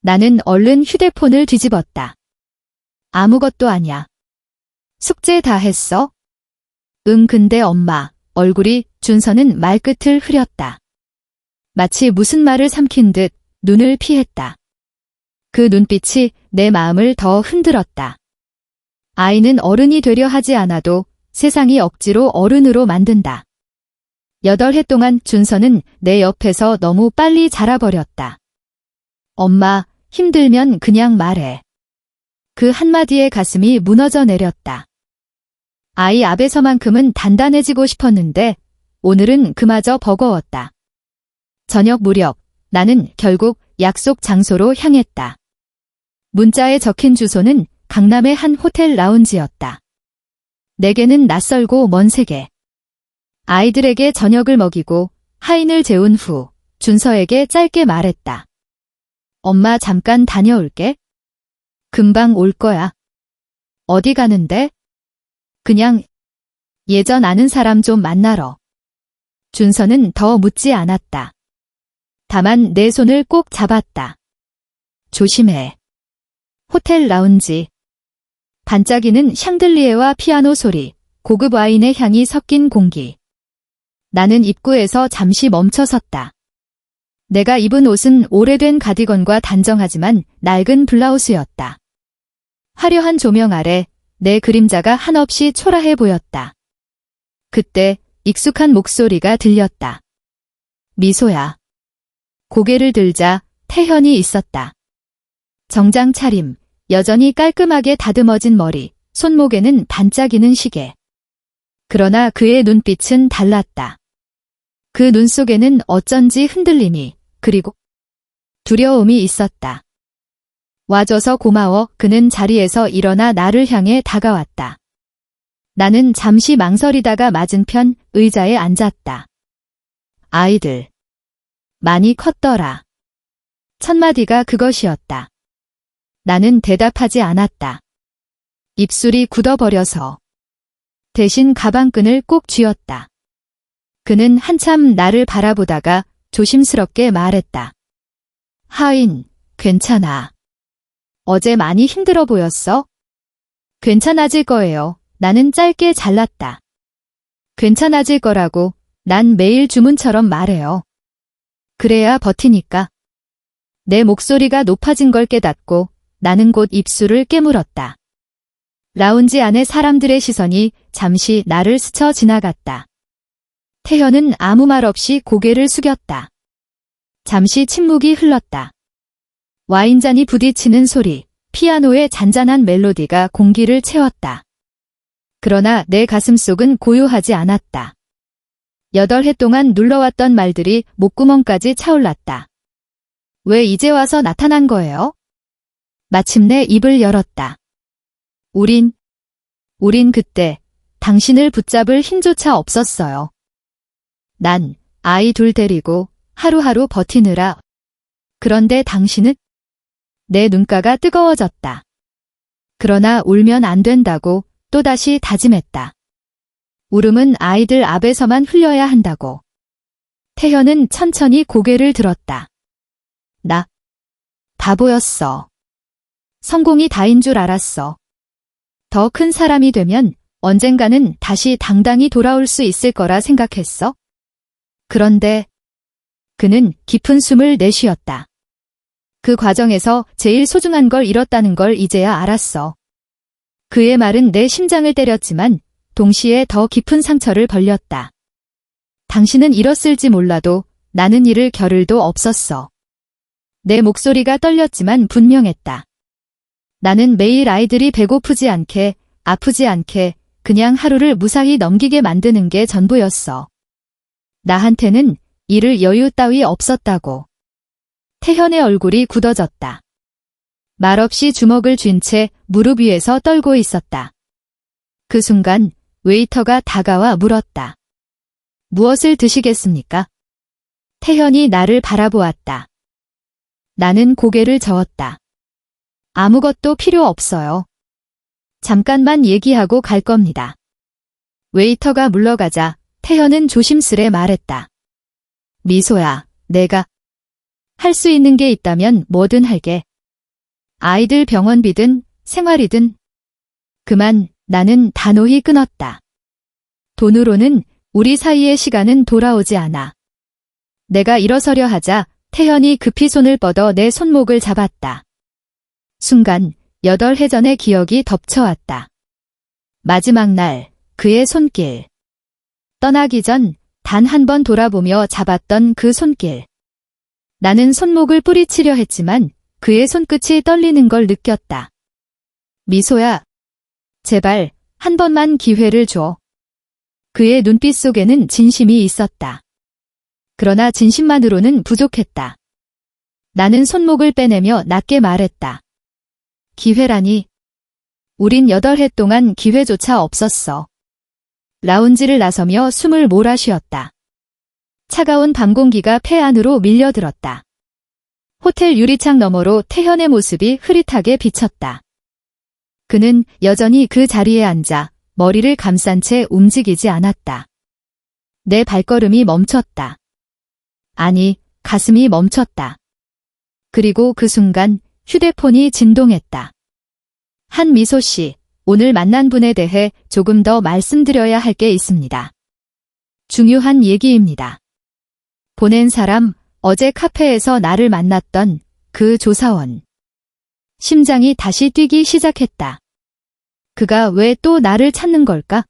Speaker 1: 나는 얼른 휴대폰을 뒤집었다. 아무것도 아냐. 숙제 다 했어? 응, 근데 엄마. 얼굴이 준서는 말끝을 흐렸다. 마치 무슨 말을 삼킨 듯 눈을 피했다. 그 눈빛이 내 마음을 더 흔들었다. 아이는 어른이 되려 하지 않아도 세상이 억지로 어른으로 만든다. 8해 동안 준서는 내 옆에서 너무 빨리 자라버렸다. 엄마, 힘들면 그냥 말해. 그 한마디에 가슴이 무너져 내렸다. 아이 앞에서만큼은 단단해지고 싶었는데 오늘은 그마저 버거웠다. 저녁 무렵 나는 결국 약속 장소로 향했다. 문자에 적힌 주소는 강남의 한 호텔 라운지였다. 내게는 낯설고 먼 세계. 아이들에게 저녁을 먹이고 하인을 재운 후 준서에게 짧게 말했다. 엄마 잠깐 다녀올게. 금방 올 거야. 어디 가는데? 그냥 예전 아는 사람 좀 만나러. 준서는 더 묻지 않았다. 다만 내 손을 꼭 잡았다. 조심해. 호텔 라운지. 반짝이는 샹들리에와 피아노 소리, 고급 와인의 향이 섞인 공기. 나는 입구에서 잠시 멈춰섰다. 내가 입은 옷은 오래된 가디건과 단정하지만 낡은 블라우스였다. 화려한 조명 아래 내 그림자가 한없이 초라해 보였다. 그때 익숙한 목소리가 들렸다. 미소야. 고개를 들자 태현이 있었다. 정장 차림, 여전히 깔끔하게 다듬어진 머리, 손목에는 반짝이는 시계. 그러나 그의 눈빛은 달랐다. 그 눈 속에는 어쩐지 흔들림이, 그리고 두려움이 있었다. 와줘서 고마워. 그는 자리에서 일어나 나를 향해 다가왔다. 나는 잠시 망설이다가 맞은편 의자에 앉았다. 아이들. 많이 컸더라. 첫마디가 그것이었다. 나는 대답하지 않았다. 입술이 굳어버려서. 대신 가방끈을 꼭 쥐었다. 그는 한참 나를 바라보다가 조심스럽게 말했다. 하인, 괜찮아. 어제 많이 힘들어 보였어? 괜찮아질 거예요. 나는 짧게 잘랐다. 괜찮아질 거라고 난 매일 주문처럼 말해요. 그래야 버티니까. 내 목소리가 높아진 걸 깨닫고 나는 곧 입술을 깨물었다. 라운지 안의 사람들의 시선이 잠시 나를 스쳐 지나갔다. 태현은 아무 말 없이 고개를 숙였다. 잠시 침묵이 흘렀다. 와인잔이 부딪히는 소리, 피아노의 잔잔한 멜로디가 공기를 채웠다. 그러나 내 가슴속은 고요하지 않았다. 8해 동안 눌러왔던 말들이 목구멍까지 차올랐다. 왜 이제 와서 나타난 거예요? 마침내 입을 열었다. 우린 그때 당신을 붙잡을 힘조차 없었어요. 난 아이 둘 데리고 하루하루 버티느라. 그런데 당신은? 내 눈가가 뜨거워졌다. 그러나 울면 안 된다고 또다시 다짐했다. 울음은 아이들 앞에서만 흘려야 한다고. 태현은 천천히 고개를 들었다. 나 바보였어. 성공이 다인 줄 알았어. 더 큰 사람이 되면 언젠가는 다시 당당히 돌아올 수 있을 거라 생각했어. 그런데 그는 깊은 숨을 내쉬었다. 그 과정에서 제일 소중한 걸 잃었다는 걸 이제야 알았어. 그의 말은 내 심장을 때렸지만 동시에 더 깊은 상처를 벌렸다. 당신은 잃었을지 몰라도 나는 잃을 겨를도 없었어. 내 목소리가 떨렸지만 분명했다. 나는 매일 아이들이 배고프지 않게, 아프지 않게 그냥 하루를 무사히 넘기게 만드는 게 전부였어. 나한테는 잃을 여유 따위 없었다고. 태현의 얼굴이 굳어졌다. 말없이 주먹을 쥔 채 무릎 위에서 떨고 있었다. 그 순간 웨이터가 다가와 물었다. 무엇을 드시겠습니까? 태현이 나를 바라보았다. 나는 고개를 저었다. 아무것도 필요 없어요. 잠깐만 얘기하고 갈 겁니다. 웨이터가 물러가자 태현은 조심스레 말했다. 미소야, 내가 할 수 있는 게 있다면 뭐든 할게. 아이들 병원비든 생활이든. 그만, 나는 단호히 끊었다. 돈으로는 우리 사이의 시간은 돌아오지 않아. 내가 일어서려 하자 태현이 급히 손을 뻗어 내 손목을 잡았다. 순간 8해 전의 기억이 덮쳐왔다. 마지막 날 그의 손길. 떠나기 전 단 한 번 돌아보며 잡았던 그 손길. 나는 손목을 뿌리치려 했지만 그의 손끝이 떨리는 걸 느꼈다. 미소야, 제발 한 번만 기회를 줘. 그의 눈빛 속에는 진심이 있었다. 그러나 진심만으로는 부족했다. 나는 손목을 빼내며 낮게 말했다. 기회라니. 우린 8해 동안 기회조차 없었어. 라운지를 나서며 숨을 몰아쉬었다. 차가운 밤 공기가 폐 안으로 밀려들었다. 호텔 유리창 너머로 태현의 모습이 흐릿하게 비쳤다. 그는 여전히 그 자리에 앉아 머리를 감싼 채 움직이지 않았다. 내 발걸음이 멈췄다. 아니, 가슴이 멈췄다. 그리고 그 순간 휴대폰이 진동했다. 한미소 씨, 오늘 만난 분에 대해 조금 더 말씀드려야 할 게 있습니다. 중요한 얘기입니다. 보낸 사람, 어제 카페에서 나를 만났던 그 조사원. 심장이 다시 뛰기 시작했다. 그가 왜 또 나를 찾는 걸까?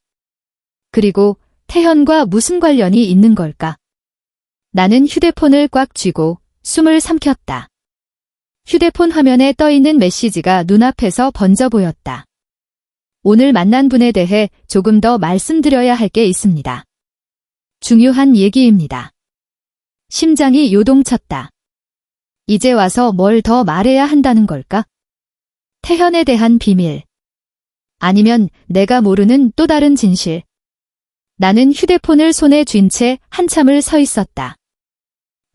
Speaker 1: 그리고 태현과 무슨 관련이 있는 걸까? 나는 휴대폰을 꽉 쥐고 숨을 삼켰다. 휴대폰 화면에 떠있는 메시지가 눈앞에서 번져 보였다. 오늘 만난 분에 대해 조금 더 말씀드려야 할 게 있습니다. 중요한 얘기입니다. 심장이 요동쳤다. 이제 와서 뭘 더 말해야 한다는 걸까? 태현에 대한 비밀. 아니면 내가 모르는 또 다른 진실. 나는 휴대폰을 손에 쥔 채 한참을 서 있었다.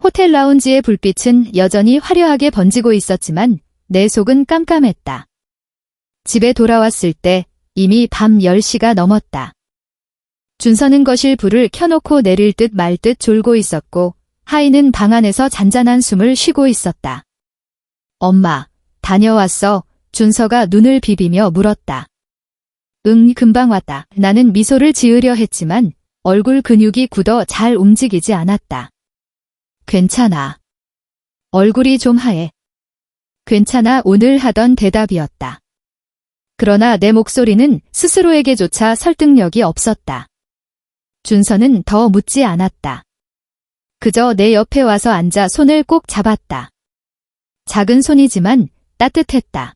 Speaker 1: 호텔 라운지의 불빛은 여전히 화려하게 번지고 있었지만 내 속은 깜깜했다. 집에 돌아왔을 때 이미 밤 10시가 넘었다. 준서는 거실 불을 켜놓고 내릴 듯 말 듯 졸고 있었고 하이는 방 안에서 잔잔한 숨을 쉬고 있었다. 엄마, 다녀왔어? 준서가 눈을 비비며 물었다. 응, 금방 왔다. 나는 미소를 지으려 했지만 얼굴 근육이 굳어 잘 움직이지 않았다. 괜찮아. 얼굴이 좀 하얘. 괜찮아, 오늘 하던 대답이었다. 그러나 내 목소리는 스스로에게조차 설득력이 없었다. 준서는 더 묻지 않았다. 그저 내 옆에 와서 앉아 손을 꼭 잡았다. 작은 손이지만 따뜻했다.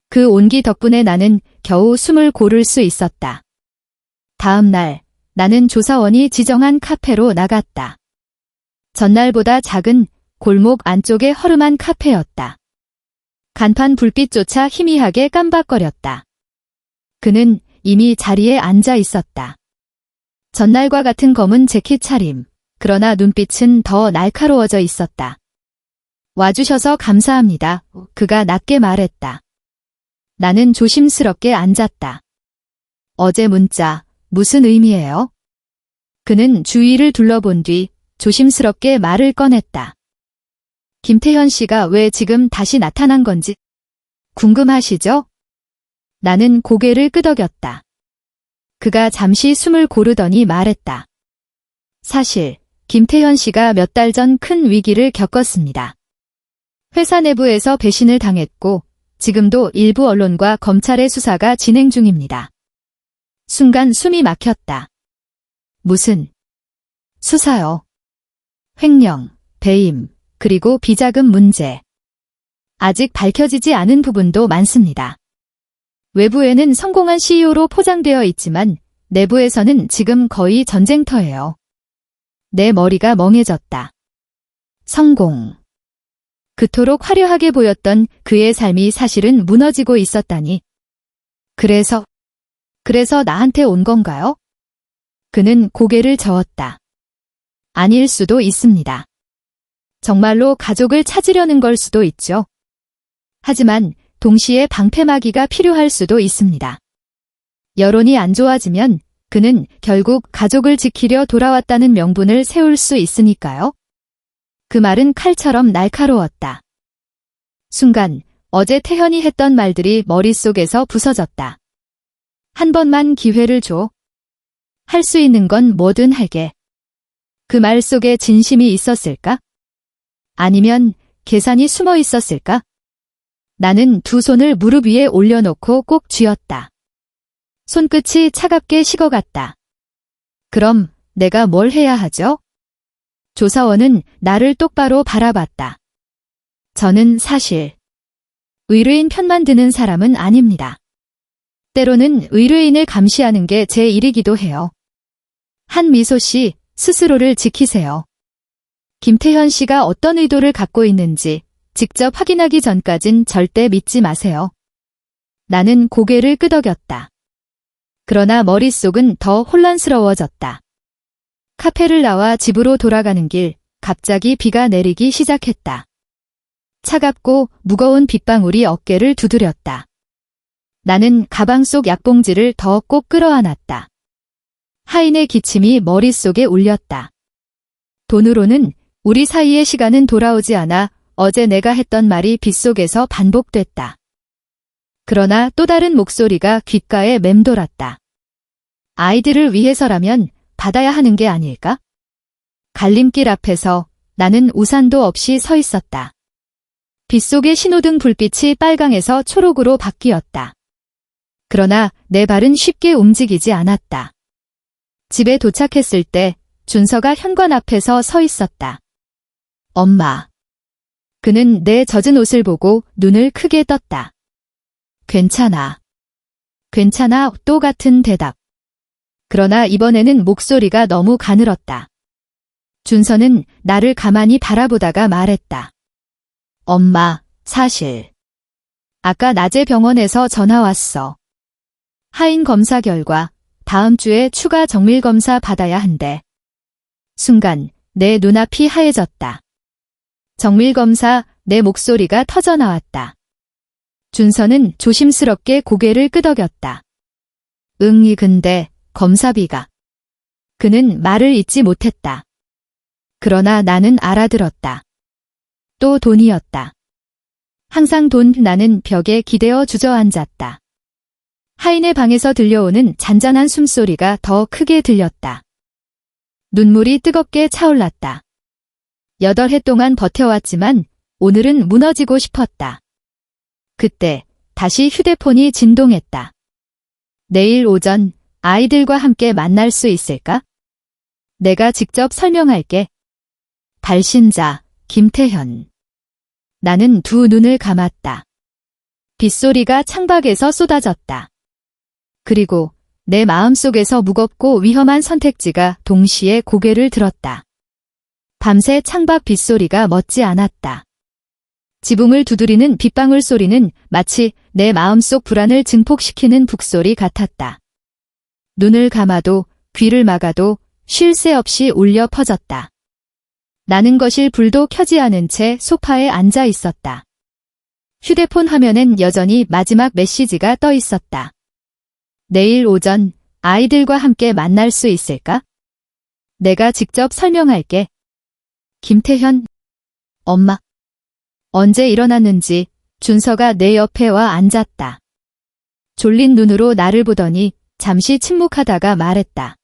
Speaker 1: 그 온기 덕분에 나는 겨우 숨을 고를 수 있었다. 다음 날, 나는 조사원이 지정한 카페로 나갔다. 전날보다 작은 골목 안쪽의 허름한 카페였다. 간판 불빛조차 희미하게 깜박거렸다. 그는 이미 자리에 앉아 있었다. 전날과 같은 검은 재킷 차림, 그러나 눈빛은 더 날카로워져 있었다. 와주셔서 감사합니다. 그가 낮게 말했다. 나는 조심스럽게 앉았다. 어제 문자, 무슨 의미예요? 그는 주위를 둘러본 뒤 조심스럽게 말을 꺼냈다. 김태현 씨가 왜 지금 다시 나타난 건지 궁금하시죠? 나는 고개를 끄덕였다. 그가 잠시 숨을 고르더니 말했다. 사실 김태현 씨가 몇 달 전 큰 위기를 겪었습니다. 회사 내부에서 배신을 당했고 지금도 일부 언론과 검찰의 수사가 진행 중입니다. 순간 숨이 막혔다. 무슨 수사요? 횡령, 배임, 그리고 비자금 문제. 아직 밝혀지지 않은 부분도 많습니다. 외부에는 성공한 CEO로 포장되어 있지만 내부에서는 지금 거의 전쟁터예요. 내 머리가 멍해졌다. 성공. 그토록 화려하게 보였던 그의 삶이 사실은 무너지고 있었다니. 그래서 나한테 온 건가요? 그는 고개를 저었다. 아닐 수도 있습니다. 정말로 가족을 찾으려는 걸 수도 있죠. 하지만 동시에 방패막이가 필요할 수도 있습니다. 여론이 안 좋아지면 그는 결국 가족을 지키려 돌아왔다는 명분을 세울 수 있으니까요. 그 말은 칼처럼 날카로웠다. 순간 어제 태현이 했던 말들이 머릿속에서 부서졌다. 한 번만 기회를 줘. 할 수 있는 건 뭐든 할게. 그 말 속에 진심이 있었을까? 아니면 계산이 숨어 있었을까? 나는 두 손을 무릎 위에 올려놓고 꼭 쥐었다. 손끝이 차갑게 식어갔다. 그럼 내가 뭘 해야 하죠? 조사원은 나를 똑바로 바라봤다. 저는 사실 의뢰인 편만 드는 사람은 아닙니다. 때로는 의뢰인을 감시하는 게 제 일이기도 해요. 한미소 씨, 스스로를 지키세요. 김태현 씨가 어떤 의도를 갖고 있는지 직접 확인하기 전까진 절대 믿지 마세요. 나는 고개를 끄덕였다. 그러나 머릿속은 더 혼란스러워졌다. 카페를 나와 집으로 돌아가는 길, 갑자기 비가 내리기 시작했다. 차갑고 무거운 빗방울이 어깨를 두드렸다. 나는 가방 속 약봉지를 더 꼭 끌어안았다. 하인의 기침이 머릿속에 울렸다. 돈으로는 우리 사이의 시간은 돌아오지 않아 어제 내가 했던 말이 빗속에서 반복됐다. 그러나 또 다른 목소리가 귓가에 맴돌았다. 아이들을 위해서라면 받아야 하는 게 아닐까? 갈림길 앞에서 나는 우산도 없이 서 있었다. 빗속의 신호등 불빛이 빨강에서 초록으로 바뀌었다. 그러나 내 발은 쉽게 움직이지 않았다. 집에 도착했을 때 준서가 현관 앞에서 서 있었다. 엄마. 그는 내 젖은 옷을 보고 눈을 크게 떴다. 괜찮아. 괜찮아, 또 같은 대답. 그러나 이번에는 목소리가 너무 가늘었다. 준서는 나를 가만히 바라보다가 말했다. 엄마, 사실. 아까 낮에 병원에서 전화 왔어. 하인 검사 결과 다음 주에 추가 정밀 검사 받아야 한대. 순간 내 눈앞이 하얘졌다. 정밀 검사, 내 목소리가 터져나왔다. 준서는 조심스럽게 고개를 끄덕였다. 응이 근데 검사비가. 그는 말을 잇지 못했다. 그러나 나는 알아들었다. 또 돈이었다. 항상 돈. 나는 벽에 기대어 주저앉았다. 하인의 방에서 들려오는 잔잔한 숨소리가 더 크게 들렸다. 눈물이 뜨겁게 차올랐다. 8해 동안 버텨왔지만 오늘은 무너지고 싶었다. 그때 다시 휴대폰이 진동했다. 내일 오전 아이들과 함께 만날 수 있을까? 내가 직접 설명할게. 발신자 김태현. 나는 두 눈을 감았다. 빗소리가 창밖에서 쏟아졌다. 그리고 내 마음속에서 무겁고 위험한 선택지가 동시에 고개를 들었다. 밤새 창밖 빗소리가 멎지 않았다. 지붕을 두드리는 빗방울 소리는 마치 내 마음속 불안을 증폭시키는 북소리 같았다. 눈을 감아도 귀를 막아도 쉴 새 없이 울려 퍼졌다. 나는 거실 불도 켜지 않은 채 소파에 앉아 있었다. 휴대폰 화면엔 여전히 마지막 메시지가 떠 있었다. 내일 오전 아이들과 함께 만날 수 있을까? 내가 직접 설명할게. 김태현. 엄마. 언제 일어났는지 준서가 내 옆에 와 앉았다. 졸린 눈으로 나를 보더니 잠시 침묵하다가 말했다.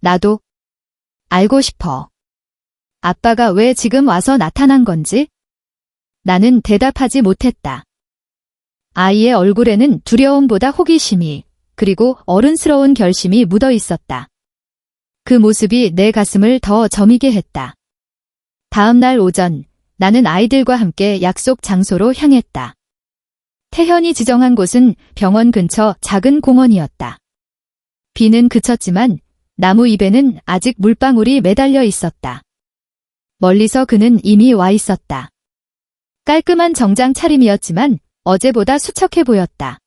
Speaker 1: 나도 알고 싶어. 아빠가 왜 지금 와서 나타난 건지? 나는 대답하지 못했다. 아이의 얼굴에는 두려움보다 호기심이, 그리고 어른스러운 결심이 묻어 있었다. 그 모습이 내 가슴을 더 저미게 했다. 다음 날 오전, 나는 아이들과 함께 약속 장소로 향했다. 태현이 지정한 곳은 병원 근처 작은 공원이었다. 비는 그쳤지만 나무 잎에는 아직 물방울이 매달려 있었다. 멀리서 그는 이미 와 있었다. 깔끔한 정장 차림이었지만 어제보다 수척해 보였다.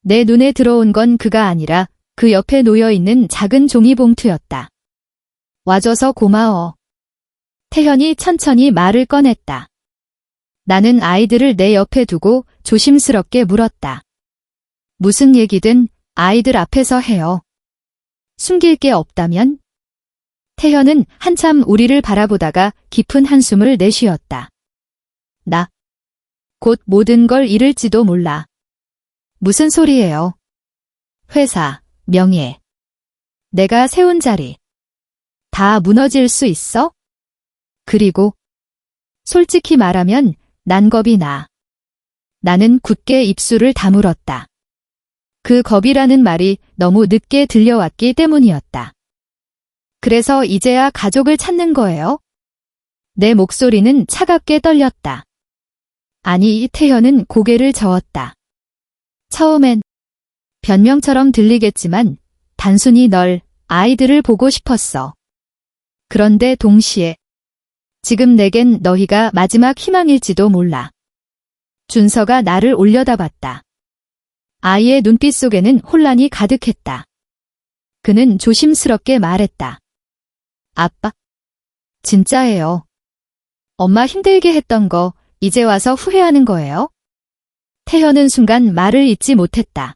Speaker 1: 내 눈에 들어온 건 그가 아니라 그 옆에 놓여 있는 작은 종이봉투였다. 와줘서 고마워. 태현이 천천히 말을 꺼냈다. 나는 아이들을 내 옆에 두고 조심스럽게 물었다. 무슨 얘기든 아이들 앞에서 해요. 숨길 게 없다면? 태현은 한참 우리를 바라보다가 깊은 한숨을 내쉬었다. 나 곧 모든 걸 잃을지도 몰라. 무슨 소리예요? 회사, 명예, 내가 세운 자리, 다 무너질 수 있어? 그리고 솔직히 말하면 난 겁이 나. 나는 굳게 입술을 다물었다. 그 겁이라는 말이 너무 늦게 들려왔기 때문이었다. 그래서 이제야 가족을 찾는 거예요? 내 목소리는 차갑게 떨렸다. 아니, 태현은 고개를 저었다. 처음엔 변명처럼 들리겠지만 단순히 널, 아이들을 보고 싶었어. 그런데 동시에 지금 내겐 너희가 마지막 희망일지도 몰라. 준서가 나를 올려다봤다. 아이의 눈빛 속에는 혼란이 가득했다. 그는 조심스럽게 말했다. 아빠, 진짜예요. 엄마 힘들게 했던 거 이제 와서 후회하는 거예요? 태현은 순간 말을 잇지 못했다.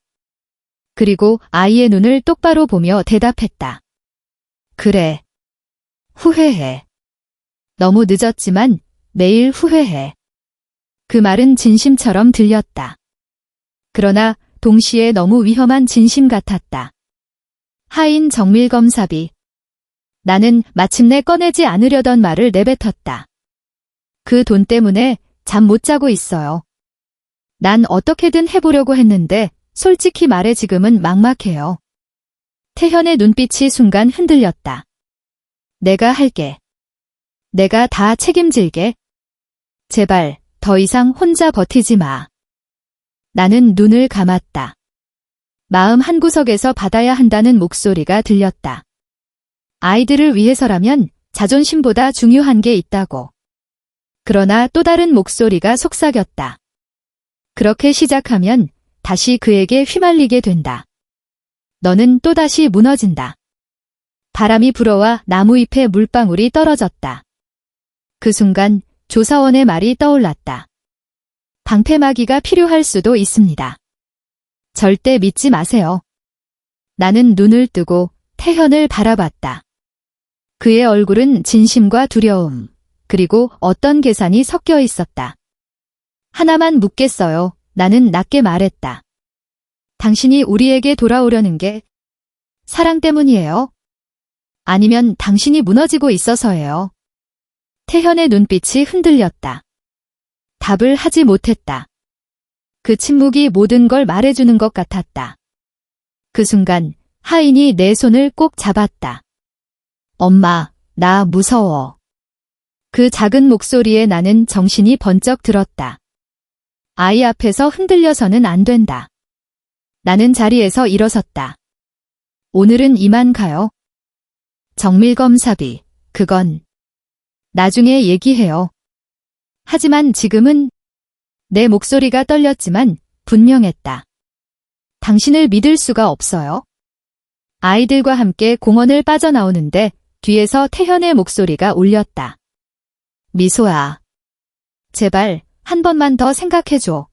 Speaker 1: 그리고 아이의 눈을 똑바로 보며 대답했다. 그래. 후회해. 너무 늦었지만 매일 후회해. 그 말은 진심처럼 들렸다. 그러나 동시에 너무 위험한 진심 같았다. 하인 정밀검사비. 나는 마침내 꺼내지 않으려던 말을 내뱉었다. 그 돈 때문에 잠 못 자고 있어요. 난 어떻게든 해보려고 했는데 솔직히 말해 지금은 막막해요. 태현의 눈빛이 순간 흔들렸다. 내가 할게. 내가 다 책임질게. 제발 더 이상 혼자 버티지 마. 나는 눈을 감았다. 마음 한구석에서 받아야 한다는 목소리가 들렸다. 아이들을 위해서라면 자존심보다 중요한 게 있다고. 그러나 또 다른 목소리가 속삭였다. 그렇게 시작하면 다시 그에게 휘말리게 된다. 너는 또다시 무너진다. 바람이 불어와 나무잎에 물방울이 떨어졌다. 그 순간 조사원의 말이 떠올랐다. 방패막이가 필요할 수도 있습니다. 절대 믿지 마세요. 나는 눈을 뜨고 태현을 바라봤다. 그의 얼굴은 진심과 두려움, 그리고 어떤 계산이 섞여 있었다. 하나만 묻겠어요. 나는 낮게 말했다. 당신이 우리에게 돌아오려는 게 사랑 때문이에요? 아니면 당신이 무너지고 있어서예요? 태현의 눈빛이 흔들렸다. 답을 하지 못했다. 그 침묵이 모든 걸 말해주는 것 같았다. 그 순간 하인이 내 손을 꼭 잡았다. 엄마, 나 무서워. 그 작은 목소리에 나는 정신이 번쩍 들었다. 아이 앞에서 흔들려서는 안 된다. 나는 자리에서 일어섰다. 오늘은 이만 가요. 정밀검사비, 그건 나중에 얘기해요. 하지만 지금은 내 목소리가 떨렸지만 분명했다. 당신을 믿을 수가 없어요. 아이들과 함께 공원을 빠져나오는데 뒤에서 태현의 목소리가 울렸다. 미소야. 제발 한 번만 더 생각해줘.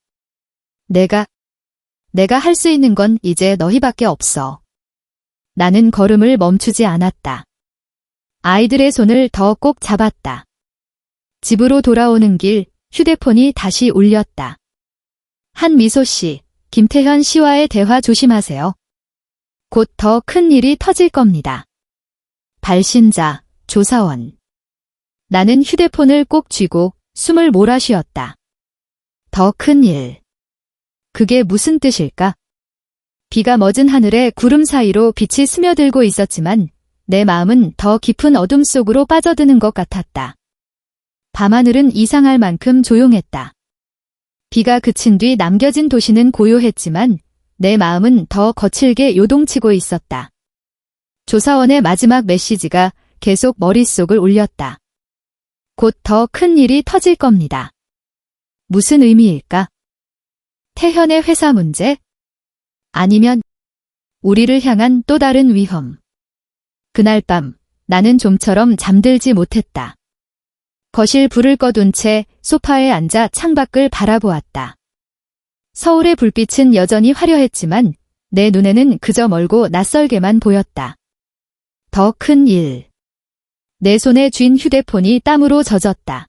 Speaker 1: 내가 할 수 있는 건 이제 너희밖에 없어. 나는 걸음을 멈추지 않았다. 아이들의 손을 더 꼭 잡았다. 집으로 돌아오는 길 휴대폰이 다시 울렸다. 한미소 씨, 김태현 씨와의 대화 조심하세요. 곧 더 큰 일이 터질 겁니다. 발신자, 조사원. 나는 휴대폰을 꼭 쥐고 숨을 몰아쉬었다. 더 큰 일. 그게 무슨 뜻일까? 비가 멎은 하늘에 구름 사이로 빛이 스며들고 있었지만 내 마음은 더 깊은 어둠 속으로 빠져드는 것 같았다. 밤하늘은 이상할 만큼 조용했다. 비가 그친 뒤 남겨진 도시는 고요했지만 내 마음은 더 거칠게 요동치고 있었다. 조사원의 마지막 메시지가 계속 머릿속을 울렸다. 곧 더 큰 일이 터질 겁니다. 무슨 의미일까? 태현의 회사 문제? 아니면 우리를 향한 또 다른 위험. 그날 밤 나는 좀처럼 잠들지 못했다. 거실 불을 꺼둔 채 소파에 앉아 창밖을 바라보았다. 서울의 불빛은 여전히 화려했지만 내 눈에는 그저 멀고 낯설게만 보였다. 더 큰 일. 내 손에 쥔 휴대폰이 땀으로 젖었다.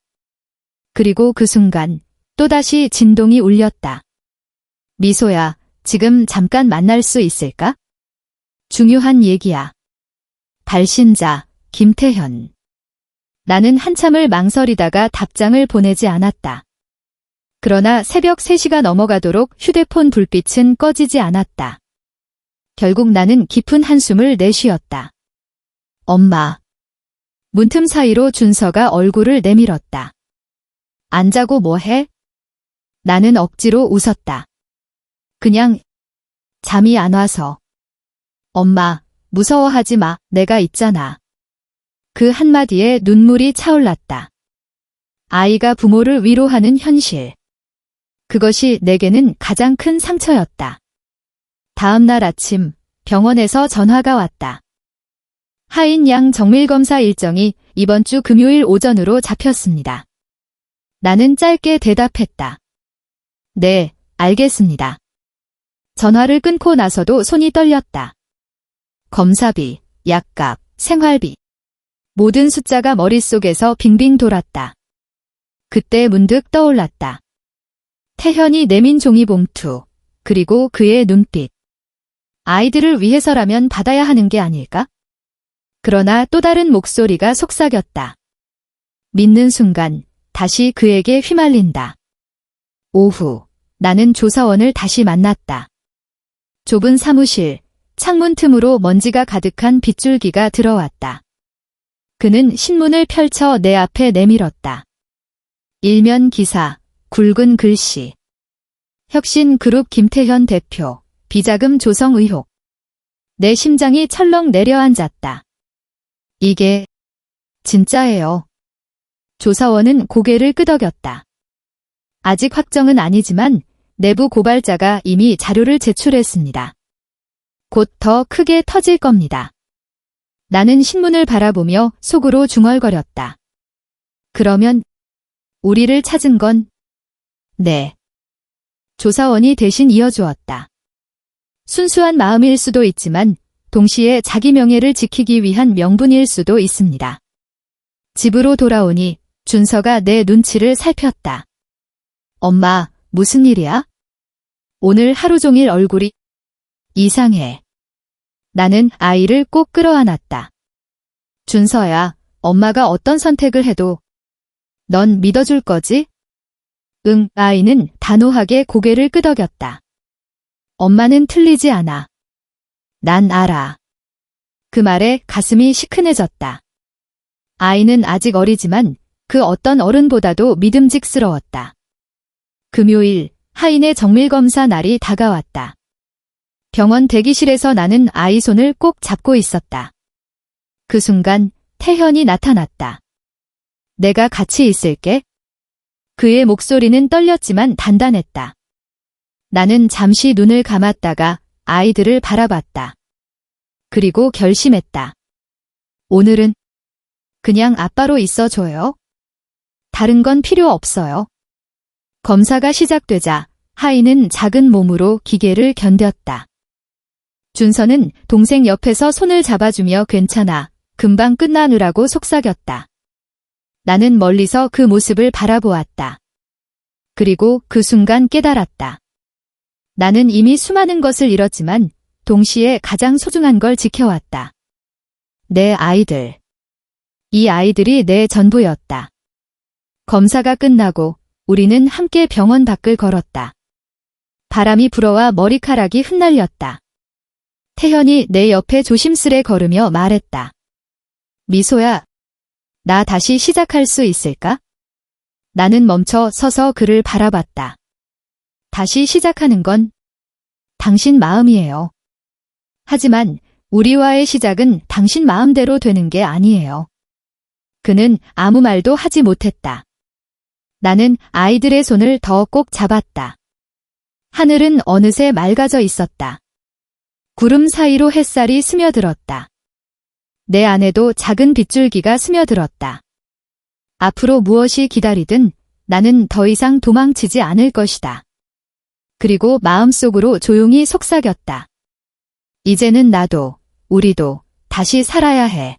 Speaker 1: 그리고 그 순간 또다시 진동이 울렸다. 미소야, 지금 잠깐 만날 수 있을까? 중요한 얘기야. 발신자, 김태현. 나는 한참을 망설이다가 답장을 보내지 않았다. 그러나 새벽 3시가 넘어가도록 휴대폰 불빛은 꺼지지 않았다. 결국 나는 깊은 한숨을 내쉬었다. 엄마. 문틈 사이로 준서가 얼굴을 내밀었다. 안 자고 뭐 해? 나는 억지로 웃었다. 그냥 잠이 안 와서. 엄마, 무서워하지 마, 내가 있잖아. 그 한마디에 눈물이 차올랐다. 아이가 부모를 위로하는 현실. 그것이 내게는 가장 큰 상처였다. 다음 날 아침 병원에서 전화가 왔다. 하인 양 정밀검사 일정이 이번 주 금요일 오전으로 잡혔습니다. 나는 짧게 대답했다. 네, 알겠습니다. 전화를 끊고 나서도 손이 떨렸다. 검사비, 약값, 생활비. 모든 숫자가 머릿속에서 빙빙 돌았다. 그때 문득 떠올랐다. 태현이 내민 종이봉투, 그리고 그의 눈빛. 아이들을 위해서라면 받아야 하는 게 아닐까? 그러나 또 다른 목소리가 속삭였다. 믿는 순간 다시 그에게 휘말린다. 오후, 나는 조사원을 다시 만났다. 좁은 사무실, 창문 틈으로 먼지가 가득한 빗줄기가 들어왔다. 그는 신문을 펼쳐 내 앞에 내밀었다. 일면 기사, 굵은 글씨. 혁신그룹 김태현 대표, 비자금 조성 의혹. 내 심장이 철렁 내려앉았다. 이게 진짜예요. 조사원은 고개를 끄덕였다. 아직 확정은 아니지만 내부 고발자가 이미 자료를 제출했습니다. 곧 더 크게 터질 겁니다. 나는 신문을 바라보며 속으로 중얼거렸다. 그러면 우리를 찾은 건? 네. 조사원이 대신 이어주었다. 순수한 마음일 수도 있지만 동시에 자기 명예를 지키기 위한 명분일 수도 있습니다. 집으로 돌아오니 준서가 내 눈치를 살폈다. 엄마, 무슨 일이야? 오늘 하루 종일 얼굴이 이상해. 나는 아이를 꼭 끌어안았다. 준서야, 엄마가 어떤 선택을 해도 넌 믿어줄 거지? 응, 아이는 단호하게 고개를 끄덕였다. 엄마는 틀리지 않아. 난 알아. 그 말에 가슴이 시큰해졌다. 아이는 아직 어리지만 그 어떤 어른보다도 믿음직스러웠다. 금요일, 하인의 정밀검사 날이 다가왔다. 병원 대기실에서 나는 아이 손을 꼭 잡고 있었다. 그 순간 태현이 나타났다. 내가 같이 있을게. 그의 목소리는 떨렸지만 단단했다. 나는 잠시 눈을 감았다가 아이들을 바라봤다. 그리고 결심했다. 오늘은 그냥 아빠로 있어줘요. 다른 건 필요 없어요. 검사가 시작되자 하인은 작은 몸으로 기계를 견뎠다. 준서는 동생 옆에서 손을 잡아주며 괜찮아, 금방 끝나느라고 속삭였다. 나는 멀리서 그 모습을 바라보았다. 그리고 그 순간 깨달았다. 나는 이미 수많은 것을 잃었지만 동시에 가장 소중한 걸 지켜왔다. 내 아이들. 이 아이들이 내 전부였다. 검사가 끝나고 우리는 함께 병원 밖을 걸었다. 바람이 불어와 머리카락이 흩날렸다. 태현이 내 옆에 조심스레 걸으며 말했다. 미소야, 나 다시 시작할 수 있을까? 나는 멈춰 서서 그를 바라봤다. 다시 시작하는 건 당신 마음이에요. 하지만 우리와의 시작은 당신 마음대로 되는 게 아니에요. 그는 아무 말도 하지 못했다. 나는 아이들의 손을 더 꼭 잡았다. 하늘은 어느새 맑아져 있었다. 구름 사이로 햇살이 스며들었다. 내 안에도 작은 빗줄기가 스며들었다. 앞으로 무엇이 기다리든 나는 더 이상 도망치지 않을 것이다. 그리고 마음속으로 조용히 속삭였다. 이제는 나도, 우리도 다시 살아야 해.